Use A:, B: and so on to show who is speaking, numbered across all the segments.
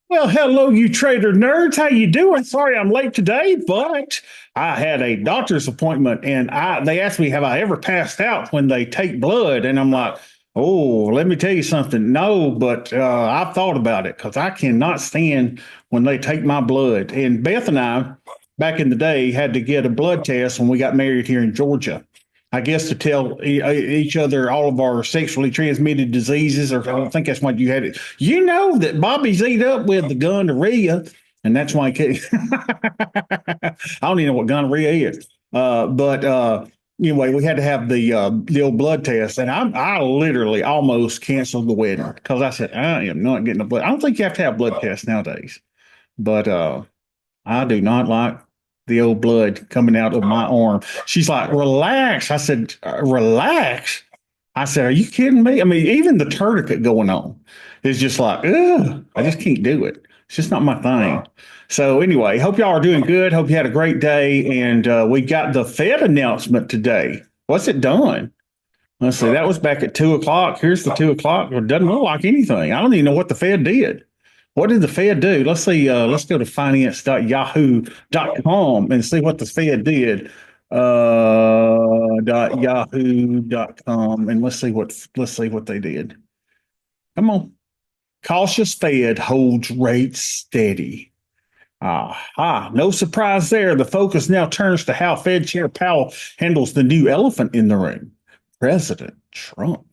A: Well, hello, you trader nerds. How you doing? Sorry I'm late today, but I had a doctor's appointment and they asked me, have I ever passed out when they take blood? And I'm like, oh, let me tell you something. No, but I've thought about it because I cannot stand when they take my blood. And Beth and I, back in the day, had to get a blood test when we got married here in Georgia. I guess to tell each other all of our sexually transmitted diseases, or I don't think that's what you had it. You know that Bobby's eat up with the gonorrhea, and that's why I don't even know what gonorrhea is. But anyway, we had to have the old blood test, and I literally almost canceled the wedding because I said I am not getting a blood. I don't think you have to have blood tests nowadays, but I do not like the old blood coming out of my arm. She's like, relax. I said, relax. I said, are you kidding me? I mean, even the tourniquet going on is just like, ugh, I just can't do it. It's just not my thing. So anyway, hope y'all are doing good. Hope you had a great day. And we got the Fed announcement today. What's it done? Let's see. That was back at 2 o'clock. Here's the 2 o'clock. It doesn't look like anything. I don't even know what the Fed did. What did the Fed do? Let's see. Let's go to finance.yahoo.com and see what the Fed did. Yahoo.com and let's see what they did. Come on. Cautious Fed holds rates steady. Aha, no surprise there. The focus now turns to how Fed Chair Powell handles the new elephant in the room, President Trump.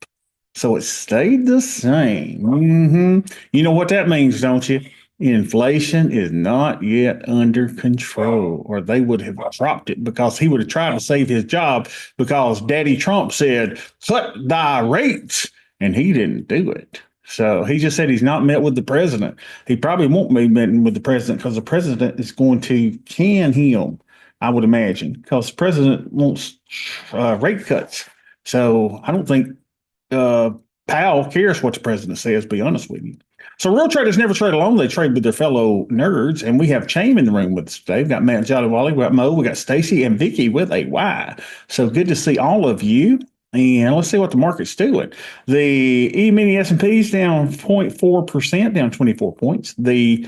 A: So it stayed the same. You know what that means, don't you? Inflation is not yet under control, or they would have dropped it because he would have tried to save his job because Daddy Trump said, cut thy rates, and he didn't do it. So he just said he's not met with the president. He probably won't be meeting with the president because the president is going to can him, I would imagine, because the president wants rate cuts. So I don't think uh, Powell cares what the president says, be honest with you. So real traders never trade alone. They trade with their fellow nerds. And we have Chaim in the room with us today. We've got Matt Jolly, we got Mo, we got Stacy and Vicky with a Y. So good to see all of you. And let's see what the market's doing. The E-mini S&P is down 0.4%, down 24 points. The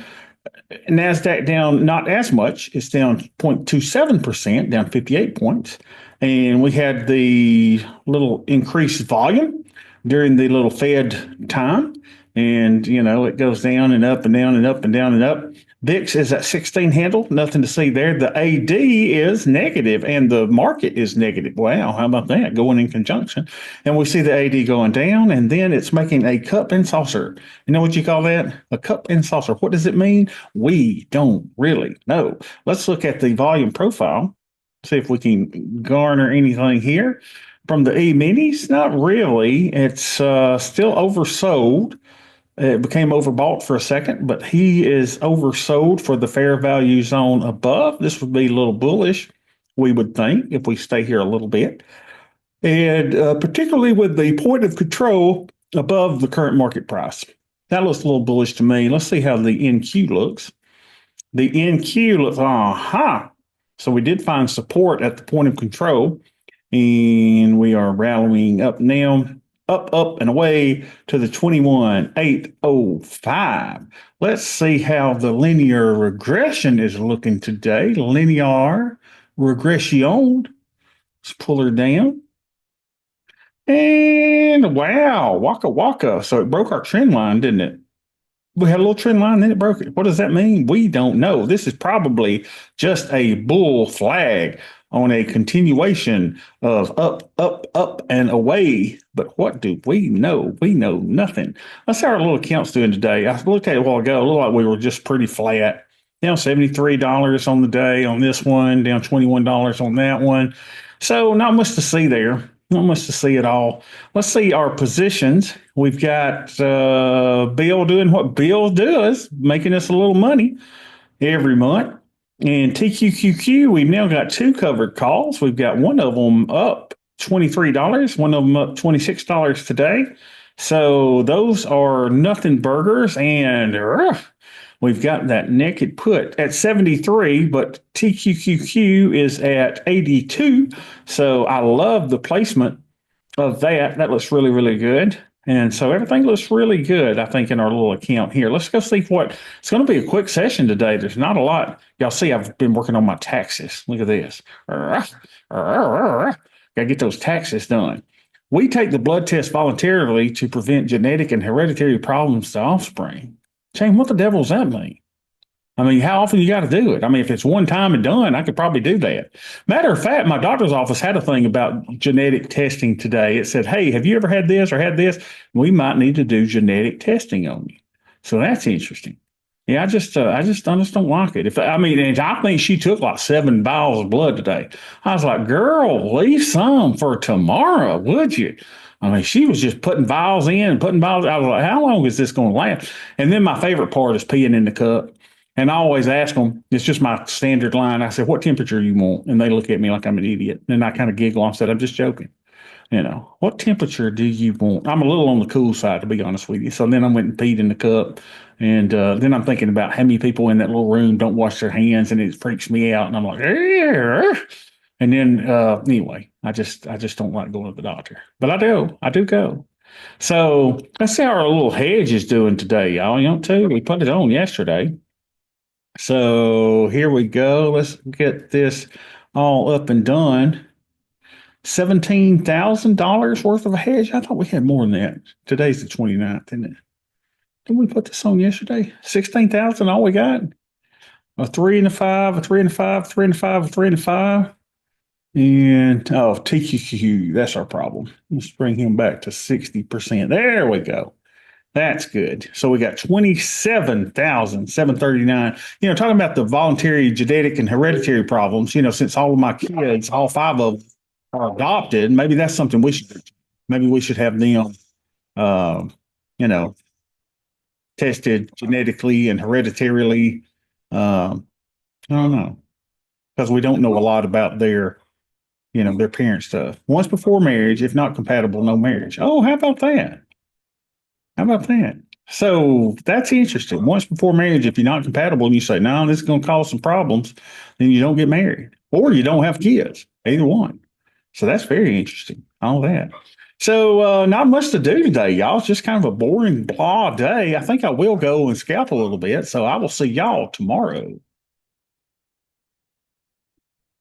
A: NASDAQ down not as much. It's down 0.27%, down 58 points. And we had the little increased volume during the little Fed time. And, you know, it goes down and up and down and up and down and up. VIX is at 16 handle, nothing to see there. The AD is negative and the market is negative. Wow, how about that? Going in conjunction. And we see the AD going down and then it's making a cup and saucer. You know what you call that? A cup and saucer. What does it mean? We don't really know. Let's look at the volume profile, see if we can garner anything here. From the E-minis, not really. It's still oversold. It became overbought for a second, but he is oversold for the fair value zone above. This would be a little bullish, we would think, if we stay here a little bit. And particularly with the point of control above the current market price. That looks a little bullish to me. Let's see how the NQ looks. The NQ looks, So we did find support at the point of control, and we are rallying up now up and away to the 21,805. Let's see how the linear regression is looking today. Linear regression. Let's pull her down. And wow, waka waka. So it broke our trend line, didn't it? We had a little trend line, then it broke it. What does that mean? We don't know. This is probably just a bull flag on a continuation of up, and away. But what do we know? We know nothing. Let's see how our little account's doing today. I looked at it a while ago. It looked like we were just pretty flat. Down $73 on the day on this one, down $21 on that one. So not much to see there. Not much to see at all. Let's see our positions. We've got Bill doing what Bill does, making us a little money every month. And TQQQ, we've now got two covered calls. We've got one of them up $23, one of them up $26 today. So those are nothing burgers. And we've got that naked put at 73, but TQQQ is at 82. So I love the placement of that. That looks really, really good. And so everything looks really good, I think, in our little account here. Let's go see what it's going to be a quick session today. There's not a lot. Y'all see, I've been working on my taxes. Look at this. Got to get those taxes done. We take the blood test voluntarily to prevent genetic and hereditary problems to offspring. Shane, what the devil does that mean? I mean, how often you got to do it? I mean, if it's one time and done, I could probably do that. Matter of fact, my doctor's office had a thing about genetic testing today. It said, "Hey, have you ever had this or had this? We might need to do genetic testing on you." So that's interesting. Yeah, I just don't like it. If I mean, and I think she took like 7 vials of blood today. I was like, "Girl, leave some for tomorrow, would you?" I mean, she was just putting vials in and putting vials. I was like, "How long is this going to last?" And then my favorite part is peeing in the cup. And I always ask them, it's just my standard line. I said, "What temperature you want?" And they look at me like I'm an idiot. And I kind of giggle. I said, "I'm just joking. What temperature do you want?" I'm a little on the cool side, to be honest with you. So then I went and peed in the cup. And then I'm thinking about how many people in that little room don't wash their hands, and it freaks me out. And I'm like, "Arr." And then anyway, I just don't like going to the doctor. But I do go. So let's see how our little hedge is doing today, y'all. Too. We put it on yesterday. So here we go. Let's get this all up and done. $17,000 worth of a hedge. I thought we had more than that. Today's the 29th, isn't it? Did we put this on yesterday? 16,000, all we got? A three and a five, a three and a five, three and a five, a three and a five. And oh, TQQ, that's our problem. Let's bring him back to 60%. There we go. That's good. So we got 27,739. Talking about the voluntary genetic and hereditary problems, since all of my kids, all 5 of them are adopted, maybe that's something maybe we should have them, uh, you know, tested genetically and hereditarily. I don't know, because we don't know a lot about their parent stuff. Once before marriage, if not compatible, no marriage. Oh, how about that? How about that? So that's interesting. Once before marriage, if you're not compatible and you say, "No, this is going to cause some problems," then you don't get married or you don't have kids, either one. So that's very interesting. All that. So not much to do today, y'all. It's just kind of a boring blah day. I think I will go and scalp a little bit. So I will see y'all tomorrow.